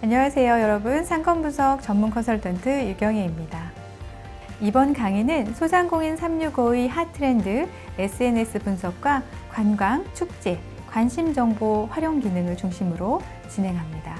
안녕하세요 여러분, 상권분석 전문 컨설턴트 유경혜입니다. 이번 강의는 소상공인 365의 핫트렌드, SNS 분석과 관광, 축제, 관심정보 활용 기능을 중심으로 진행합니다.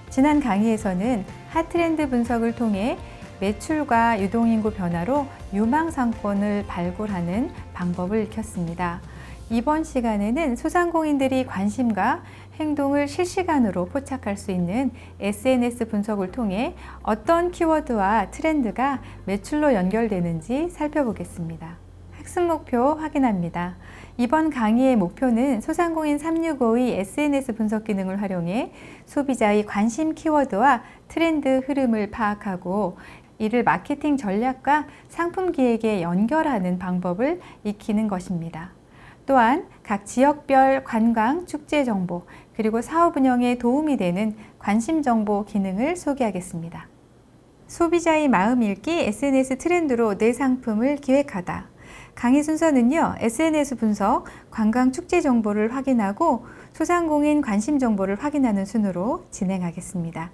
지난 강의에서는 핫트렌드 분석을 통해 매출과 유동인구 변화로 유망상권을 발굴하는 방법을 익혔습니다. 이번 시간에는 소상공인들이 관심과 행동을 실시간으로 포착할 수 있는 SNS 분석을 통해 어떤 키워드와 트렌드가 매출로 연결되는지 살펴보겠습니다. 학습 목표 확인합니다. 이번 강의의 목표는 소상공인 365의 SNS 분석 기능을 활용해 소비자의 관심 키워드와 트렌드 흐름을 파악하고 이를 마케팅 전략과 상품 기획에 연결하는 방법을 익히는 것입니다. 또한 각 지역별 관광, 축제 정보, 그리고 사업 운영에 도움이 되는 관심 정보 기능을 소개하겠습니다. 소비자의 마음 읽기 SNS 트렌드로 내 상품을 기획하다. 강의 순서는요, SNS 분석, 관광 축제 정보를 확인하고 소상공인 관심 정보를 확인하는 순으로 진행하겠습니다.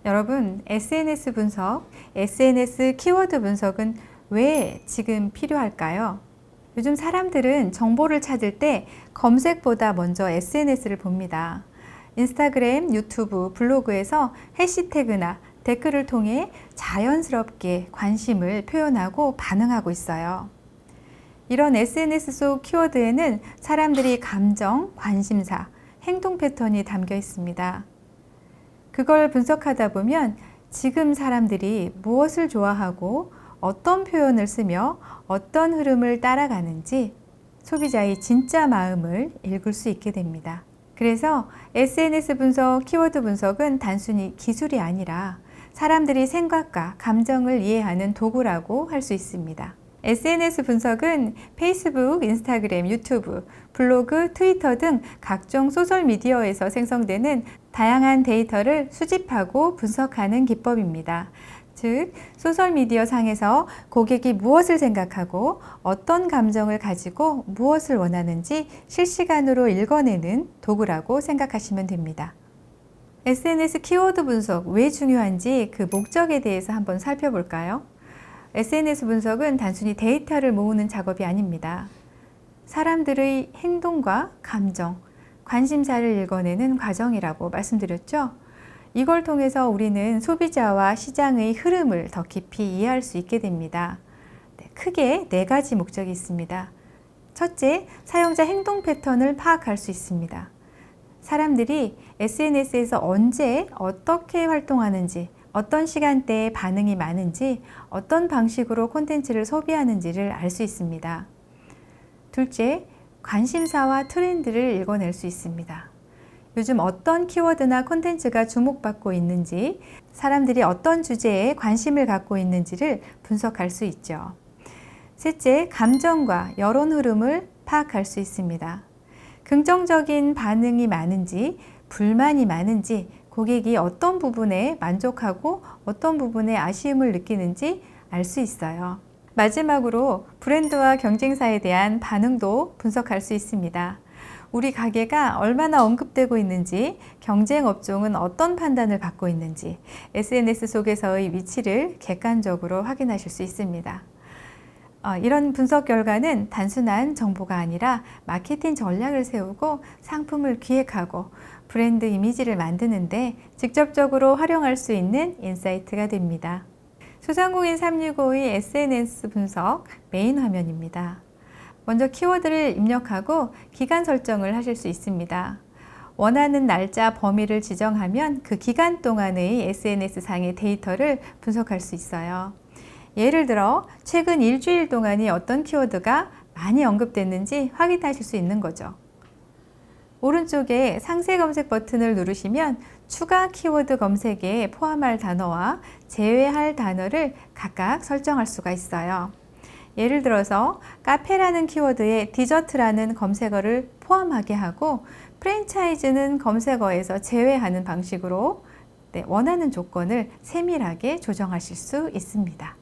여러분, SNS 분석, SNS 키워드 분석은 왜 지금 필요할까요? 요즘 사람들은 정보를 찾을 때 검색보다 먼저 SNS를 봅니다. 인스타그램, 유튜브, 블로그에서 해시태그나 댓글을 통해 자연스럽게 관심을 표현하고 반응하고 있어요. 이런 SNS 속 키워드에는 사람들이 감정, 관심사, 행동 패턴이 담겨 있습니다. 그걸 분석하다 보면 지금 사람들이 무엇을 좋아하고 어떤 표현을 쓰며 어떤 흐름을 따라가는지 소비자의 진짜 마음을 읽을 수 있게 됩니다. 그래서 SNS 분석, 키워드 분석은 단순히 기술이 아니라 사람들이 생각과 감정을 이해하는 도구라고 할 수 있습니다. SNS 분석은 페이스북, 인스타그램, 유튜브, 블로그, 트위터 등 각종 소셜미디어에서 생성되는 다양한 데이터를 수집하고 분석하는 기법입니다. 즉, 소셜미디어 상에서 고객이 무엇을 생각하고 어떤 감정을 가지고 무엇을 원하는지 실시간으로 읽어내는 도구라고 생각하시면 됩니다. SNS 키워드 분석 왜 중요한지 그 목적에 대해서 한번 살펴볼까요? SNS 분석은 단순히 데이터를 모으는 작업이 아닙니다. 사람들의 행동과 감정, 관심사를 읽어내는 과정이라고 말씀드렸죠? 이걸 통해서 우리는 소비자와 시장의 흐름을 더 깊이 이해할 수 있게 됩니다. 크게 4가지 목적이 있습니다. 첫째, 사용자 행동 패턴을 파악할 수 있습니다. 사람들이 SNS에서 언제 어떻게 활동하는지, 어떤 시간대에 반응이 많은지, 어떤 방식으로 콘텐츠를 소비하는지를 알 수 있습니다. 둘째, 관심사와 트렌드를 읽어낼 수 있습니다. 요즘 어떤 키워드나 콘텐츠가 주목받고 있는지, 사람들이 어떤 주제에 관심을 갖고 있는지를 분석할 수 있죠. 셋째, 감정과 여론 흐름을 파악할 수 있습니다. 긍정적인 반응이 많은지, 불만이 많은지, 고객이 어떤 부분에 만족하고 어떤 부분에 아쉬움을 느끼는지 알 수 있어요. 마지막으로 브랜드와 경쟁사에 대한 반응도 분석할 수 있습니다. 우리 가게가 얼마나 언급되고 있는지, 경쟁 업종은 어떤 판단을 받고 있는지, SNS 속에서의 위치를 객관적으로 확인하실 수 있습니다. 이런 분석 결과는 단순한 정보가 아니라 마케팅 전략을 세우고 상품을 기획하고 브랜드 이미지를 만드는데 직접적으로 활용할 수 있는 인사이트가 됩니다. 소상공인 365의 SNS 분석 메인 화면입니다. 먼저 키워드를 입력하고 기간 설정을 하실 수 있습니다. 원하는 날짜 범위를 지정하면 그 기간 동안의 SNS상의 데이터를 분석할 수 있어요. 예를 들어 최근 일주일 동안이 어떤 키워드가 많이 언급됐는지 확인하실 수 있는 거죠. 오른쪽에 상세 검색 버튼을 누르시면 추가 키워드 검색에 포함할 단어와 제외할 단어를 각각 설정할 수가 있어요. 예를 들어서 카페라는 키워드에 디저트라는 검색어를 포함하게 하고 프랜차이즈는 검색어에서 제외하는 방식으로 원하는 조건을 세밀하게 조정하실 수 있습니다.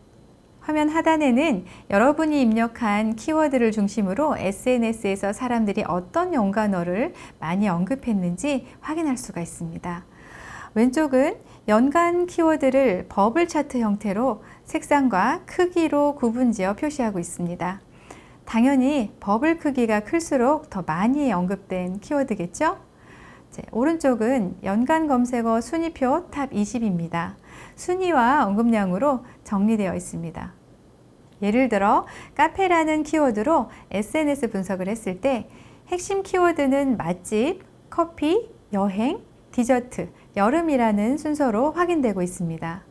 화면 하단에는 여러분이 입력한 키워드를 중심으로 SNS에서 사람들이 어떤 연관어를 많이 언급했는지 확인할 수가 있습니다. 왼쪽은 연간 키워드를 버블 차트 형태로 색상과 크기로 구분지어 표시하고 있습니다. 당연히 버블 크기가 클수록 더 많이 언급된 키워드겠죠? 오른쪽은 연간 검색어 순위표 탑 20입니다. 순위와 언급량으로 정리되어 있습니다. 예를 들어 카페라는 키워드로 SNS 분석을 했을 때 핵심 키워드는 맛집, 커피, 여행, 디저트, 여름이라는 순서로 확인되고 있습니다.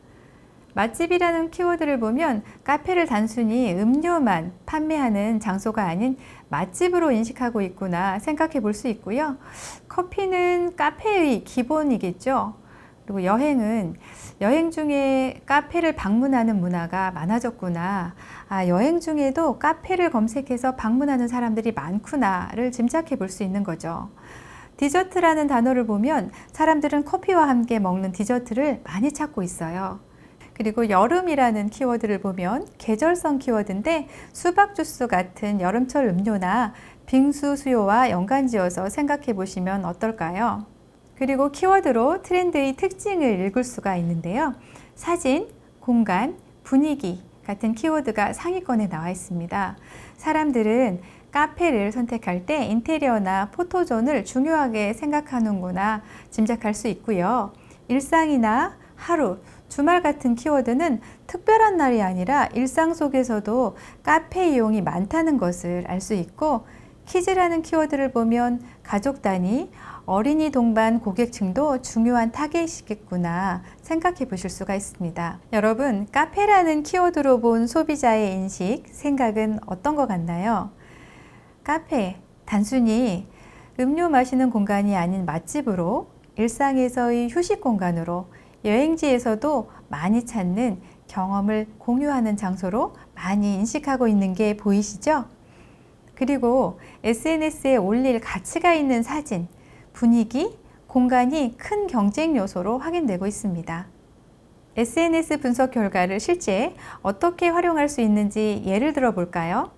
맛집이라는 키워드를 보면 카페를 단순히 음료만 판매하는 장소가 아닌 맛집으로 인식하고 있구나 생각해 볼 수 있고요. 커피는 카페의 기본이겠죠. 그리고 여행은 여행 중에 카페를 방문하는 문화가 많아졌구나. 여행 중에도 카페를 검색해서 방문하는 사람들이 많구나를 짐작해 볼 수 있는 거죠. 디저트라는 단어를 보면 사람들은 커피와 함께 먹는 디저트를 많이 찾고 있어요. 그리고 여름이라는 키워드를 보면 계절성 키워드인데 수박 주스 같은 여름철 음료나 빙수 수요와 연관지어서 생각해 보시면 어떨까요? 그리고 키워드로 트렌드의 특징을 읽을 수가 있는데요. 사진, 공간, 분위기 같은 키워드가 상위권에 나와 있습니다. 사람들은 카페를 선택할 때 인테리어나 포토존을 중요하게 생각하는구나 짐작할 수 있고요. 일상이나 하루, 주말 같은 키워드는 특별한 날이 아니라 일상 속에서도 카페 이용이 많다는 것을 알 수 있고, 키즈라는 키워드를 보면 가족 단위, 어린이 동반 고객층도 중요한 타겟이겠구나 생각해 보실 수가 있습니다. 여러분, 카페라는 키워드로 본 소비자의 인식, 생각은 어떤 것 같나요? 카페, 단순히 음료 마시는 공간이 아닌 맛집으로, 일상에서의 휴식 공간으로, 여행지에서도 많이 찾는 경험을 공유하는 장소로 많이 인식하고 있는 게 보이시죠? 그리고 SNS에 올릴 가치가 있는 사진, 분위기, 공간이 큰 경쟁 요소로 확인되고 있습니다. SNS 분석 결과를 실제 어떻게 활용할 수 있는지 예를 들어 볼까요?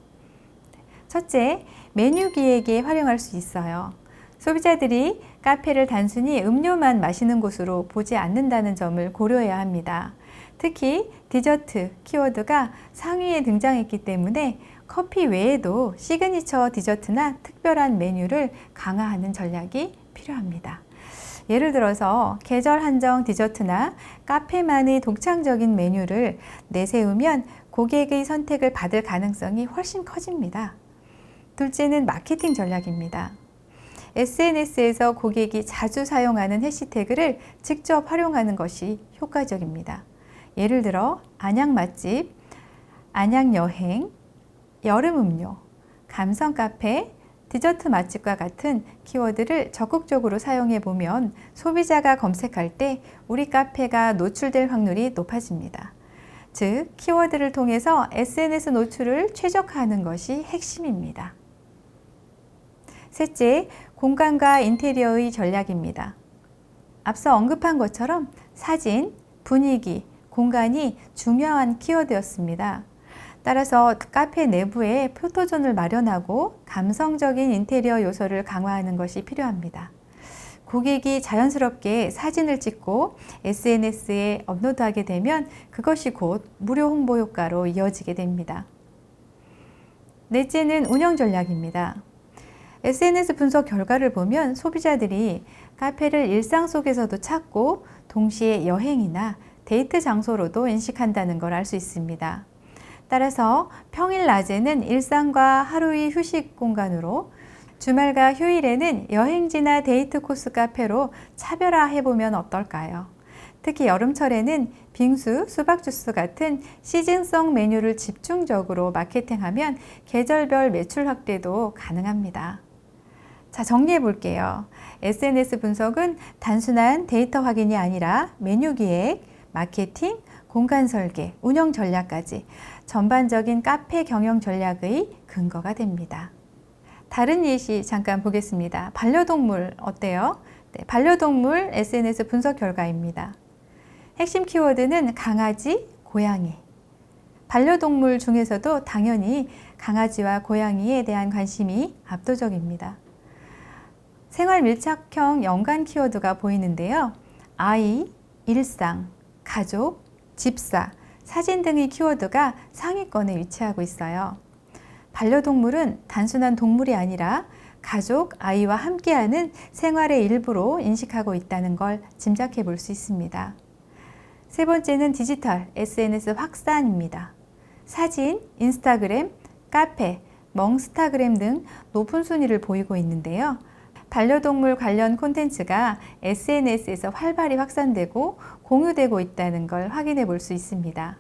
첫째, 메뉴 기획에 활용할 수 있어요. 소비자들이 카페를 단순히 음료만 마시는 곳으로 보지 않는다는 점을 고려해야 합니다. 특히 디저트 키워드가 상위에 등장했기 때문에 커피 외에도 시그니처 디저트나 특별한 메뉴를 강화하는 전략이 필요합니다. 예를 들어서 계절 한정 디저트나 카페만의 독창적인 메뉴를 내세우면 고객의 선택을 받을 가능성이 훨씬 커집니다. 둘째는 마케팅 전략입니다. SNS에서 고객이 자주 사용하는 해시태그를 직접 활용하는 것이 효과적입니다. 예를 들어 안양 맛집, 안양 여행, 여름 음료, 감성 카페, 디저트 맛집과 같은 키워드를 적극적으로 사용해 보면 소비자가 검색할 때 우리 카페가 노출될 확률이 높아집니다. 즉, 키워드를 통해서 SNS 노출을 최적화하는 것이 핵심입니다. 셋째, 공간과 인테리어의 전략입니다. 앞서 언급한 것처럼 사진, 분위기, 공간이 중요한 키워드였습니다. 따라서 카페 내부에 포토존을 마련하고 감성적인 인테리어 요소를 강화하는 것이 필요합니다. 고객이 자연스럽게 사진을 찍고 SNS에 업로드하게 되면 그것이 곧 무료 홍보 효과로 이어지게 됩니다. 넷째는 운영 전략입니다. SNS 분석 결과를 보면 소비자들이 카페를 일상 속에서도 찾고 동시에 여행이나 데이트 장소로도 인식한다는 걸 알 수 있습니다. 따라서 평일 낮에는 일상과 하루의 휴식 공간으로, 주말과 휴일에는 여행지나 데이트 코스 카페로 차별화해보면 어떨까요? 특히 여름철에는 빙수, 수박 주스 같은 시즌성 메뉴를 집중적으로 마케팅하면 계절별 매출 확대도 가능합니다. 자, 정리해 볼게요. SNS 분석은 단순한 데이터 확인이 아니라 메뉴 기획, 마케팅, 공간 설계, 운영 전략까지 전반적인 카페 경영 전략의 근거가 됩니다. 다른 예시 잠깐 보겠습니다. 반려동물 어때요? 네, 반려동물 SNS 분석 결과입니다. 핵심 키워드는 강아지, 고양이. 반려동물 중에서도 당연히 강아지와 고양이에 대한 관심이 압도적입니다. 생활 밀착형 연관 키워드가 보이는데요. 아이, 일상, 가족, 집사, 사진 등의 키워드가 상위권에 위치하고 있어요. 반려동물은 단순한 동물이 아니라 가족, 아이와 함께하는 생활의 일부로 인식하고 있다는 걸 짐작해 볼 수 있습니다. 세 번째는 디지털 SNS 확산입니다. 사진, 인스타그램, 카페, 멍스타그램 등 높은 순위를 보이고 있는데요. 반려동물 관련 콘텐츠가 SNS에서 활발히 확산되고 공유되고 있다는 걸 확인해 볼 수 있습니다.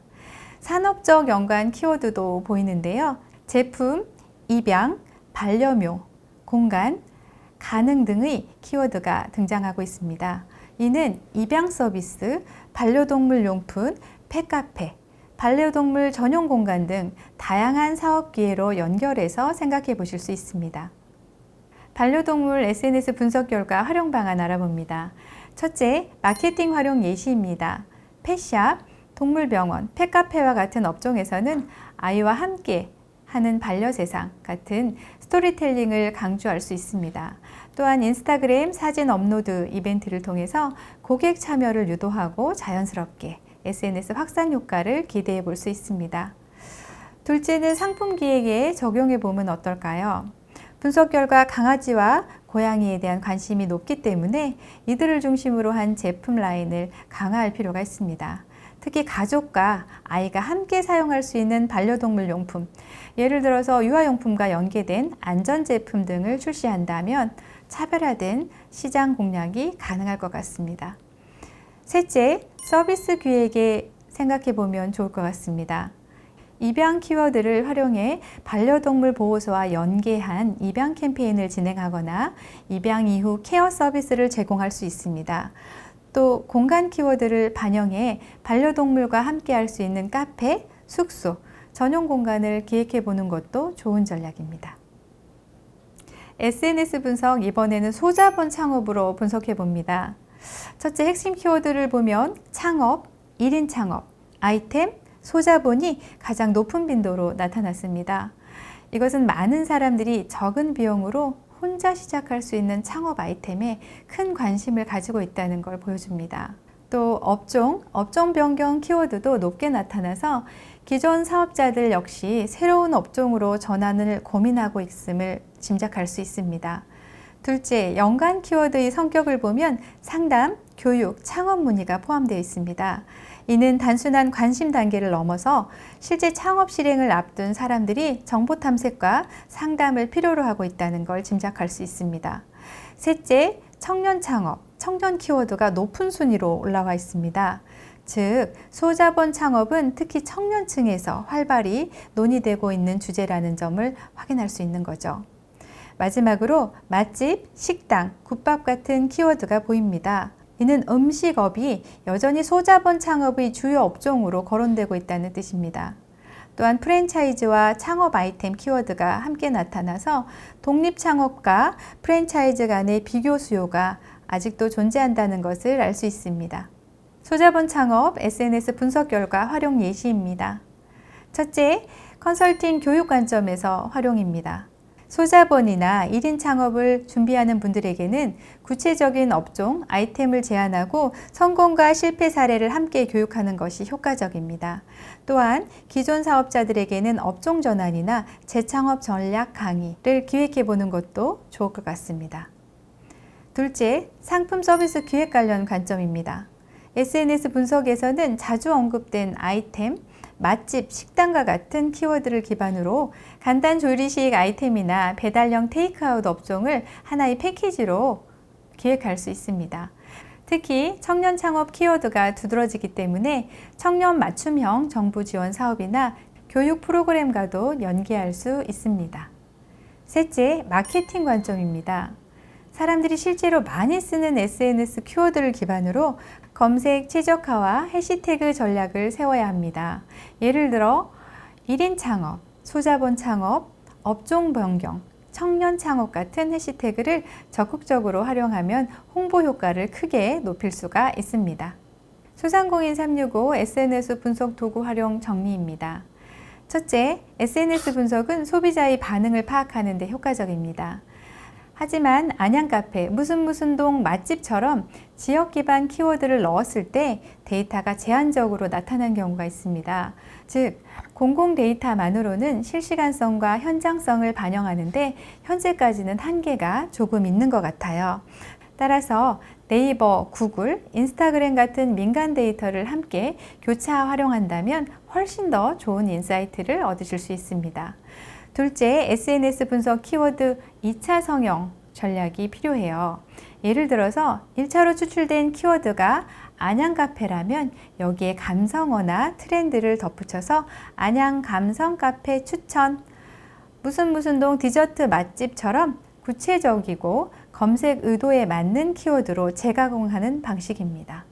산업적 연관 키워드도 보이는데요. 제품, 입양, 반려묘, 공간, 가능 등의 키워드가 등장하고 있습니다. 이는 입양 서비스, 반려동물 용품, 펫카페, 반려동물 전용 공간 등 다양한 사업 기회로 연결해서 생각해 보실 수 있습니다. 반려동물 SNS 분석 결과 활용 방안 알아봅니다. 첫째, 마케팅 활용 예시입니다. 펫샵, 동물병원, 펫카페와 같은 업종에서는 아이와 함께 하는 반려세상 같은 스토리텔링을 강조할 수 있습니다. 또한 인스타그램 사진 업로드 이벤트를 통해서 고객 참여를 유도하고 자연스럽게 SNS 확산 효과를 기대해 볼 수 있습니다. 둘째는 상품 기획에 적용해 보면 어떨까요? 분석 결과 강아지와 고양이에 대한 관심이 높기 때문에 이들을 중심으로 한 제품 라인을 강화할 필요가 있습니다. 특히 가족과 아이가 함께 사용할 수 있는 반려동물 용품, 예를 들어서 유아용품과 연계된 안전제품 등을 출시한다면 차별화된 시장 공략이 가능할 것 같습니다. 셋째, 서비스 기획에 생각해 보면 좋을 것 같습니다. 입양 키워드를 활용해 반려동물 보호소와 연계한 입양 캠페인을 진행하거나 입양 이후 케어 서비스를 제공할 수 있습니다. 또 공간 키워드를 반영해 반려동물과 함께 할 수 있는 카페, 숙소, 전용 공간을 기획해 보는 것도 좋은 전략입니다. SNS 분석, 이번에는 소자본 창업으로 분석해 봅니다. 첫째, 핵심 키워드를 보면 창업, 1인 창업, 아이템, 소자본이 가장 높은 빈도로 나타났습니다. 이것은 많은 사람들이 적은 비용으로 혼자 시작할 수 있는 창업 아이템에 큰 관심을 가지고 있다는 걸 보여줍니다. 또 업종 변경 키워드도 높게 나타나서 기존 사업자들 역시 새로운 업종으로 전환을 고민하고 있음을 짐작할 수 있습니다. 둘째, 연관 키워드의 성격을 보면 상담, 교육, 창업 문의가 포함되어 있습니다. 이는 단순한 관심 단계를 넘어서 실제 창업 실행을 앞둔 사람들이 정보 탐색과 상담을 필요로 하고 있다는 걸 짐작할 수 있습니다. 셋째, 청년 창업, 청년 키워드가 높은 순위로 올라와 있습니다. 즉, 소자본 창업은 특히 청년층에서 활발히 논의되고 있는 주제라는 점을 확인할 수 있는 거죠. 마지막으로 맛집, 식당, 국밥 같은 키워드가 보입니다. 이는 음식업이 여전히 소자본 창업의 주요 업종으로 거론되고 있다는 뜻입니다. 또한 프랜차이즈와 창업 아이템 키워드가 함께 나타나서 독립 창업과 프랜차이즈 간의 비교 수요가 아직도 존재한다는 것을 알 수 있습니다. 소자본 창업 SNS 분석 결과 활용 예시입니다. 첫째, 컨설팅 교육 관점에서 활용입니다. 소자본이나 1인 창업을 준비하는 분들에게는 구체적인 업종, 아이템을 제안하고 성공과 실패 사례를 함께 교육하는 것이 효과적입니다. 또한 기존 사업자들에게는 업종 전환이나 재창업 전략 강의를 기획해 보는 것도 좋을 것 같습니다. 둘째, 상품 서비스 기획 관련 관점입니다. SNS 분석에서는 자주 언급된 아이템, 맛집, 식당과 같은 키워드를 기반으로 간단 조리식 아이템이나 배달형 테이크아웃 업종을 하나의 패키지로 기획할 수 있습니다. 특히 청년 창업 키워드가 두드러지기 때문에 청년 맞춤형 정부 지원 사업이나 교육 프로그램과도 연계할 수 있습니다. 셋째, 마케팅 관점입니다. 사람들이 실제로 많이 쓰는 SNS 키워드를 기반으로 검색 최적화와 해시태그 전략을 세워야 합니다. 예를 들어 1인 창업, 소자본 창업, 업종 변경, 청년 창업 같은 해시태그를 적극적으로 활용하면 홍보 효과를 크게 높일 수가 있습니다. 소상공인 365 SNS 분석 도구 활용 정리입니다. 첫째, SNS 분석은 소비자의 반응을 파악하는 데 효과적입니다. 하지만 안양카페, 무슨 동 맛집처럼 지역 기반 키워드를 넣었을 때 데이터가 제한적으로 나타난 경우가 있습니다. 즉, 공공 데이터만으로는 실시간성과 현장성을 반영하는데 현재까지는 한계가 조금 있는 것 같아요. 따라서 네이버, 구글, 인스타그램 같은 민간 데이터를 함께 교차 활용한다면 훨씬 더 좋은 인사이트를 얻으실 수 있습니다. 둘째, SNS 분석 키워드 2차 성형 전략이 필요해요. 예를 들어서 1차로 추출된 키워드가 안양 카페라면 여기에 감성어나 트렌드를 덧붙여서 안양 감성 카페 추천, 무슨 동 디저트 맛집처럼 구체적이고 검색 의도에 맞는 키워드로 재가공하는 방식입니다.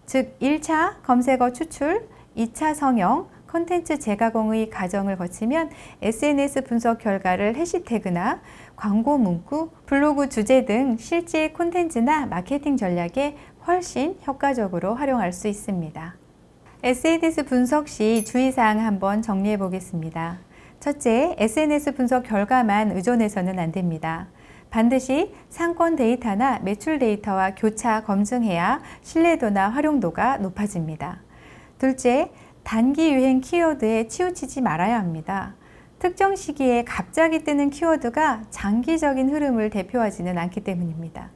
즉, 1차 검색어 추출, 2차 성형, 콘텐츠 재가공의 과정을 거치면 SNS 분석 결과를 해시태그나 광고 문구, 블로그 주제 등 실제 콘텐츠나 마케팅 전략에 훨씬 효과적으로 활용할 수 있습니다. SNS 분석 시 주의사항 한번 정리해 보겠습니다. 첫째, SNS 분석 결과만 의존해서는 안 됩니다. 반드시 상권 데이터나 매출 데이터와 교차 검증해야 신뢰도나 활용도가 높아집니다. 둘째, 단기 유행 키워드에 치우치지 말아야 합니다. 특정 시기에 갑자기 뜨는 키워드가 장기적인 흐름을 대표하지는 않기 때문입니다.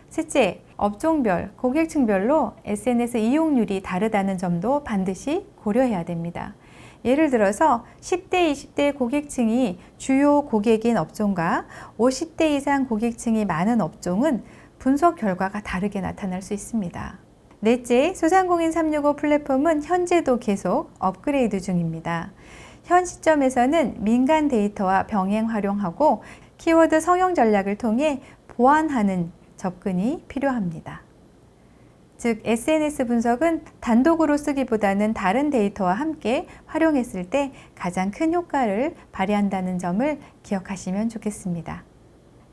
셋째, 업종별, 고객층별로 SNS 이용률이 다르다는 점도 반드시 고려해야 됩니다. 예를 들어서 10대, 20대 고객층이 주요 고객인 업종과 50대 이상 고객층이 많은 업종은 분석 결과가 다르게 나타날 수 있습니다. 넷째, 소상공인 365 플랫폼은 현재도 계속 업그레이드 중입니다. 현 시점에서는 민간 데이터와 병행 활용하고 키워드 성형 전략을 통해 보완하는 접근이 필요합니다. 즉, SNS 분석은 단독으로 쓰기보다는 다른 데이터와 함께 활용했을 때 가장 큰 효과를 발휘한다는 점을 기억하시면 좋겠습니다.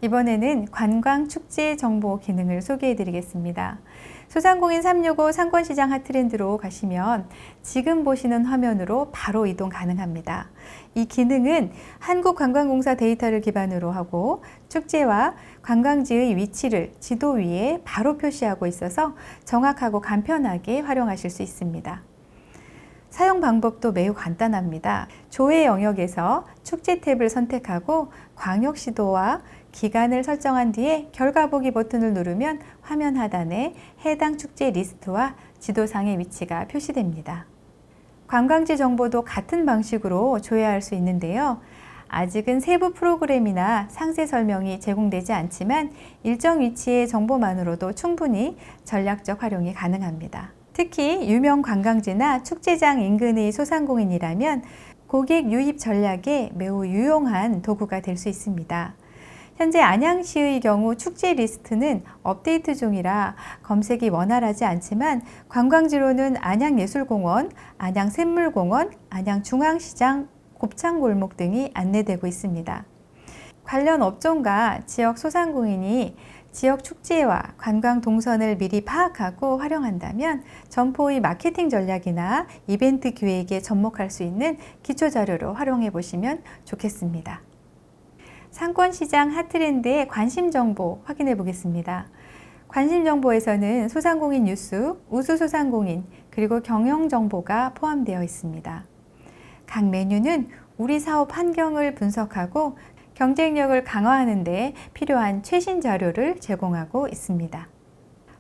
이번에는 관광 축제 정보 기능을 소개해 드리겠습니다. 소상공인 365 상권시장 핫트렌드로 가시면 지금 보시는 화면으로 바로 이동 가능합니다. 이 기능은 한국관광공사 데이터를 기반으로 하고 축제와 관광지의 위치를 지도 위에 바로 표시하고 있어서 정확하고 간편하게 활용하실 수 있습니다. 사용 방법도 매우 간단합니다. 조회 영역에서 축제 탭을 선택하고 광역시도와 기간을 설정한 뒤에 결과 보기 버튼을 누르면 화면 하단에 해당 축제 리스트와 지도상의 위치가 표시됩니다. 관광지 정보도 같은 방식으로 조회할 수 있는데요. 아직은 세부 프로그램이나 상세 설명이 제공되지 않지만 일정 위치의 정보만으로도 충분히 전략적 활용이 가능합니다. 특히 유명 관광지나 축제장 인근의 소상공인이라면 고객 유입 전략에 매우 유용한 도구가 될 수 있습니다. 현재 안양시의 경우 축제 리스트는 업데이트 중이라 검색이 원활하지 않지만 관광지로는 안양예술공원, 안양샘물공원, 안양중앙시장, 곱창골목 등이 안내되고 있습니다. 관련 업종과 지역 소상공인이 지역 축제와 관광 동선을 미리 파악하고 활용한다면 점포의 마케팅 전략이나 이벤트 기획에 접목할 수 있는 기초 자료로 활용해 보시면 좋겠습니다. 상권시장 핫트렌드의 관심 정보 확인해 보겠습니다. 관심 정보에서는 소상공인 뉴스, 우수소상공인, 그리고 경영 정보가 포함되어 있습니다. 각 메뉴는 우리 사업 환경을 분석하고 경쟁력을 강화하는 데 필요한 최신 자료를 제공하고 있습니다.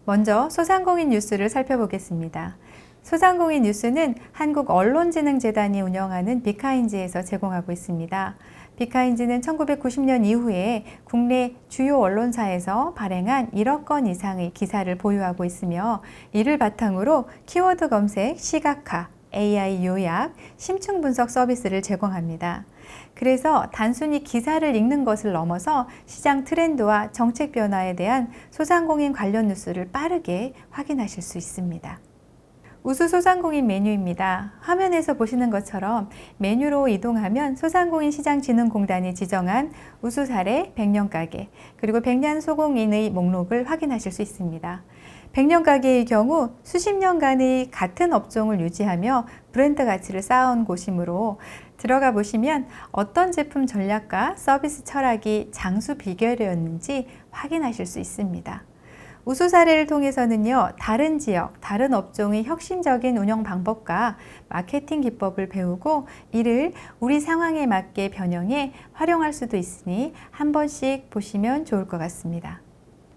먼저 소상공인 뉴스를 살펴보겠습니다. 소상공인 뉴스는 한국언론진흥재단이 운영하는 비카인즈에서 제공하고 있습니다. 비카인즈는 1990년 이후에 국내 주요 언론사에서 발행한 1억 건 이상의 기사를 보유하고 있으며 이를 바탕으로 키워드 검색, 시각화, AI 요약, 심층 분석 서비스를 제공합니다. 그래서 단순히 기사를 읽는 것을 넘어서 시장 트렌드와 정책 변화에 대한 소상공인 관련 뉴스를 빠르게 확인하실 수 있습니다. 우수소상공인 메뉴입니다. 화면에서 보시는 것처럼 메뉴로 이동하면 소상공인시장진흥공단이 지정한 우수 사례 100년 가게, 그리고 100년 소공인의 목록을 확인하실 수 있습니다. 100년 가게의 경우 수십 년간의 같은 업종을 유지하며 브랜드 가치를 쌓아온 곳이므로 들어가 보시면 어떤 제품 전략과 서비스 철학이 장수 비결이었는지 확인하실 수 있습니다. 우수 사례를 통해서는요, 다른 지역, 다른 업종의 혁신적인 운영 방법과 마케팅 기법을 배우고 이를 우리 상황에 맞게 변형해 활용할 수도 있으니 한 번씩 보시면 좋을 것 같습니다.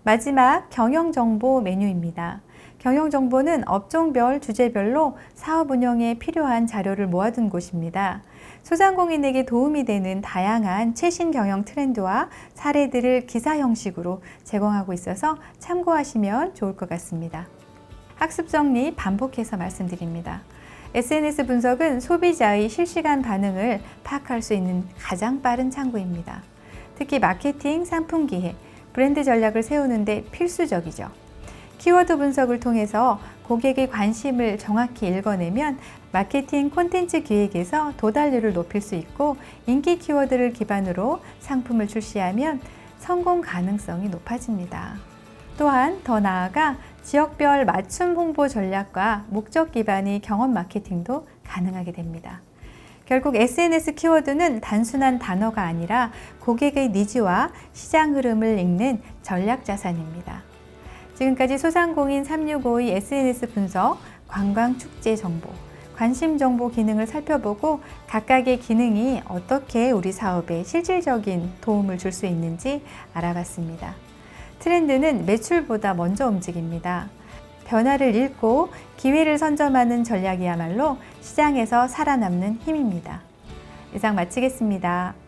마지막 경영정보 메뉴입니다. 경영정보는 업종별, 주제별로 사업 운영에 필요한 자료를 모아둔 곳입니다. 소상공인에게 도움이 되는 다양한 최신 경영 트렌드와 사례들을 기사 형식으로 제공하고 있어서 참고하시면 좋을 것 같습니다. 학습 정리 반복해서 말씀드립니다. SNS 분석은 소비자의 실시간 반응을 파악할 수 있는 가장 빠른 창구입니다. 특히 마케팅, 상품 기획, 브랜드 전략을 세우는데 필수적이죠. 키워드 분석을 통해서 고객의 관심을 정확히 읽어내면 마케팅 콘텐츠 기획에서 도달률을 높일 수 있고 인기 키워드를 기반으로 상품을 출시하면 성공 가능성이 높아집니다. 또한 더 나아가 지역별 맞춤 홍보 전략과 목적 기반의 경험 마케팅도 가능하게 됩니다. 결국 SNS 키워드는 단순한 단어가 아니라 고객의 니즈와 시장 흐름을 읽는 전략 자산입니다. 지금까지 소상공인 365의 SNS 분석, 관광 축제 정보, 관심 정보 기능을 살펴보고 각각의 기능이 어떻게 우리 사업에 실질적인 도움을 줄 수 있는지 알아봤습니다. 트렌드는 매출보다 먼저 움직입니다. 변화를 읽고 기회를 선점하는 전략이야말로 시장에서 살아남는 힘입니다. 이상 마치겠습니다.